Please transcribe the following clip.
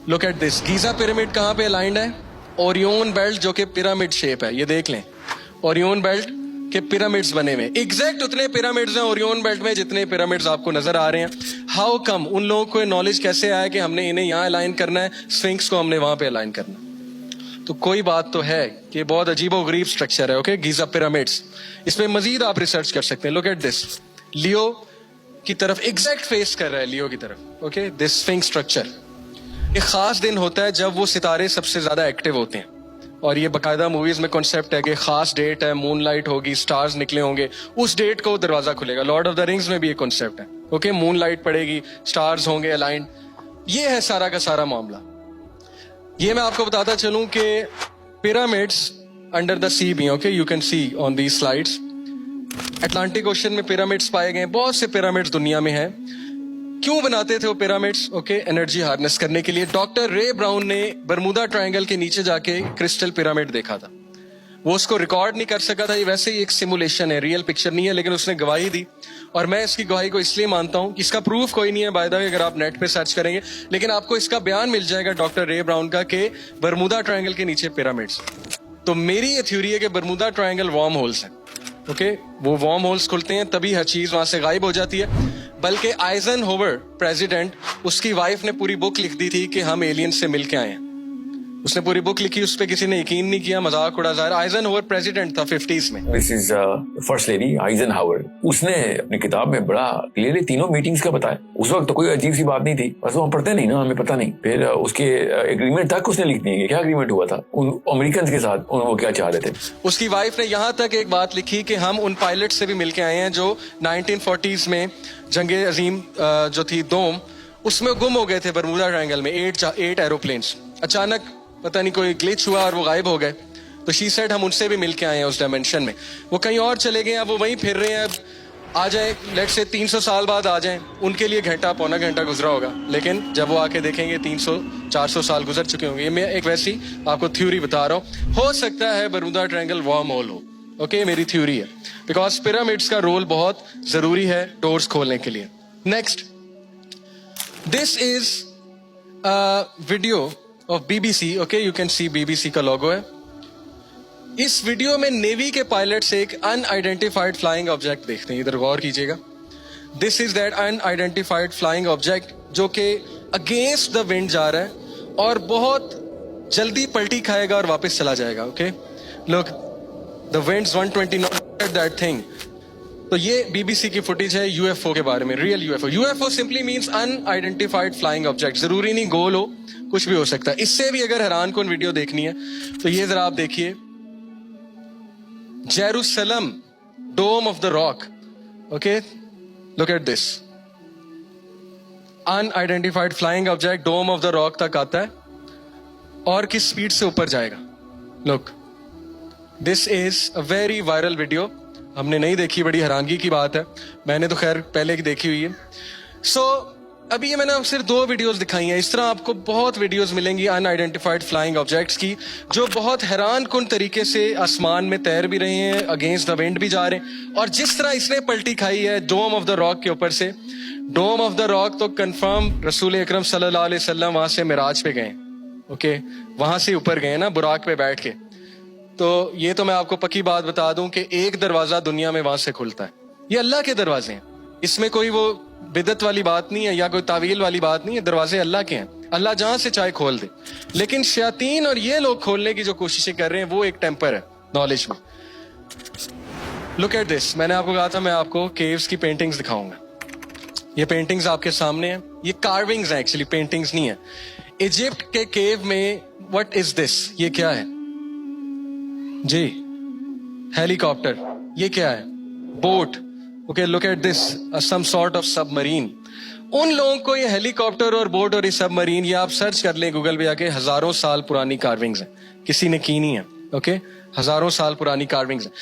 Look at this, Giza pyramid कहाँ पे aligned है? ओरियन बेल्ट, जो कि पिरामिड शेप है, ये देख लें, ओरियन बेल्ट के पिरामिड्स बने हुए, एग्जैक्ट उतने पिरामिड्स हैं ओरियन बेल्ट में जितने पिरामिड्स आपको नजर आ रहे हैं। How come? उन लोगों को नॉलेज कैसे आया कि हमने इन्हें यहाँ अलाइन करना है, स्फिंक्स को हमने वहां पे अलाइन करना है? तो कोई बात तो है कि बहुत अजीबोगरीब स्ट्रक्चर है। ओके, गीजा पिरामिड्स, इसमें मजीद आप रिसर्च कर सकते हैं। लुक एट दिस, लियो की तरफ एग्जैक्ट फेस कर रहा है, लियो की तरफ। ओके, दिस स्फिंक्स स्ट्रक्चर, एक खास दिन होता है जब वो सितारे सबसे ज्यादा एक्टिव होते हैं, और ये बाकायदा मूवीज में कॉन्सेप्ट है कि खास डेट है, मूनलाइट होगी, स्टार्स निकले होंगे, उस डेट को दरवाजा खुलेगा। लॉर्ड ऑफ द रिंग्स में भी ये कॉन्सेप्ट है। ओके, मूनलाइट पड़ेगी, स्टार्स होंगे अलाइंड, ये है सारा का सारा मामला। ये मैं आपको बताता चलूं कि पिरामिड्स अंडर द सी भी, okay, you can see on the slides, Atlantic ocean में पिरामिड्स पाए गए। बहुत से पिरामिड्स दुनिया में हैं। क्यों बनाते थे वो पिरामिड्स? ओके, एनर्जी हार्नेस करने के लिए। डॉक्टर रे ब्राउन ने बरमूदा ट्रायंगल के नीचे जाके क्रिस्टल पिरामिड देखा था। वो उसको रिकॉर्ड नहीं कर सका था, ये वैसे ही एक सिमुलेशन है, रियल पिक्चर नहीं है, लेकिन उसने गवाही दी, और मैं इसकी गवाही को इसलिए मानता हूं कि इसका प्रूफ कोई नहीं है बाय द वे, अगर आप नेट पे सर्च करेंगे, लेकिन आपको इसका बयान मिल जाएगा डॉक्टर रे ब्राउन का कि बरमूदा ट्रायंगल के नीचे पिरामिड्स। तो मेरी ये थ्योरी है कि बरमूदा ट्रायंगल वार्म होल्स है। ओके, वो वार्म होल्स खुलते हैं तभी हर चीज वहां से गायब हो जाती है। बल्कि आइजनहोवर प्रेसिडेंट, उसकी वाइफ ने पूरी बुक लिख दी थी कि हम एलियन से मिल के आए हैं। उसने पूरी बुक लिखी, उस पर किसी ने यकीन नहीं किया, मजाक उड़ा जा रहा। आइजनहोवर प्रेसिडेंट था 50s में। This is first lady Eisenhower. उसने अपनी किताब में बड़ा क्लियरली तीनों मीटिंग्स का बताया। उस वक्त तो कोई अजीब सी बात नहीं थी, बस वो हम पढ़ते नहीं ना, हमें पता नहीं। फिर उसके एग्रीमेंट तक उसने लिख दिए। क्या एग्रीमेंट हुआ था उन अमेरिकन के साथ, वो क्या चाह रहे थे। उसकी वाइफ ने यहाँ तक एक बात लिखी कि हम उन पायलट से भी मिलके आए हैं जो 1940s में जंगे अजीम जो थी दोम, उसमें गुम हो गए थे बरमूदा ट्रायंगल में। 8 एरोप्लेन्स अचानक पता नहीं कोई ग्लिच हुआ और वो गायब हो गए। तो शी सेड हम उनसे भी मिलके आए हैं उस डायमेंशन में। वो कहीं और चले गए, अब वो वहीं फिर रहे हैं। अब आ जाए, लेट से 300 साल बाद आ जाएं, उनके लिए घंटा पौना घंटा गुजरा होगा, लेकिन जब वो आके देखेंगे 300-400 साल गुजर चुके होंगे। ये मैं एक वैसी आपको थ्योरी बता रहा हूँ। हो सकता है बरमूदा ट्रायंगल वार्म होल हो। ओके, मेरी थ्योरी है, बिकॉज पिरामिड्स का रोल बहुत जरूरी है डोर्स खोलने के लिए। Next, this is video of BBC। Okay, you can see BBC का लोगो है। इस वीडियो में नेवी के पायलट्स एक अनआइडेंटिफाइड फ्लाइंग ऑब्जेक्ट देखते हैं, इधर गौर कीजिएगा। This is that unidentified flying object जो कि अगेंस्ट द विंड जा रहा है और बहुत जल्दी पलटी खाएगा और वापस चला जाएगा। Okay, look, the winds 120 not at that thing. तो ये BBC की फुटेज है UFO के बारे में, real UFO। UFO simply means unidentified flying object. जरूरी नहीं गोल हो, कुछ भी हो सकता है। इससे भी अगर हैरान कौन वीडियो देखनी है तो ये जरा आप देखिए, Jerusalem Dome of the Rock. Okay, look at this, unidentified flying object Dome of the Rock तक आता है और किस स्पीड से ऊपर जाएगा। Look, this is a very viral video. हमने नहीं देखी, बड़ी हैरानगी की बात है, मैंने तो खैर पहले की देखी हुई है। सो अभी ये मैंने आपको सिर्फ 2 वीडियोस दिखाई हैं। इस तरह आपको बहुत वीडियोस मिलेंगी अनआइडेंटिफाइड फ्लाइंग ऑब्जेक्ट्स की, जो बहुत हैरान कुन तरीके से आसमान में तैर भी रहे हैं, अगेंस्ट द विंड भी जा रहे हैं। और जिस तरह इसने पलटी खाई है डोम ऑफ द रॉक के ऊपर से, डोम ऑफ द रॉक तो कंफर्म रसूल अकरम सल्लल्लाहु अलैहि वसल्लम वहां से मिराज पे गए। ओके, वहां से ऊपर गए ना बुराक पे बैठ के। तो ये तो मैं आपको पक्की बात बता दूं कि एक दरवाजा दुनिया में वहां से खुलता है। ये अल्लाह के दरवाजे हैं, इसमें कोई वो बिदत वाली बात नहीं है या कोई तावील वाली बात नहीं है। दरवाजे अल्लाह के हैं, अल्लाह जहां से चाहे खोल दे। लेकिन शयातीन और ये लोग खोलने की जो कोशिशें कर रहे हैं वो एक टेम्पर है नॉलेज में। लुक एट दिस, मैंने आपको कहा था मैं आपको केव्स की पेंटिंग्स दिखाऊंगा। ये पेंटिंग्स आपके सामने है, ये कार्विंग्स हैं एक्चुअली, पेंटिंग्स नहीं है। इजिप्ट के केव में व्हाट इज दिस, ये क्या है जी? हेलीकॉप्टर। ये क्या है? Boat. Okay, look at this, some sort of submarine. उन लोगों को ये हेलीकॉप्टर और बोट और ये सबमरीन, ये आप सर्च कर लें गूगल पे आके, हजारों साल पुरानी कार्विंग्स हैं, किसी ने की नहीं है। ओके, हजारों साल पुरानी कार्विंग्स हैं।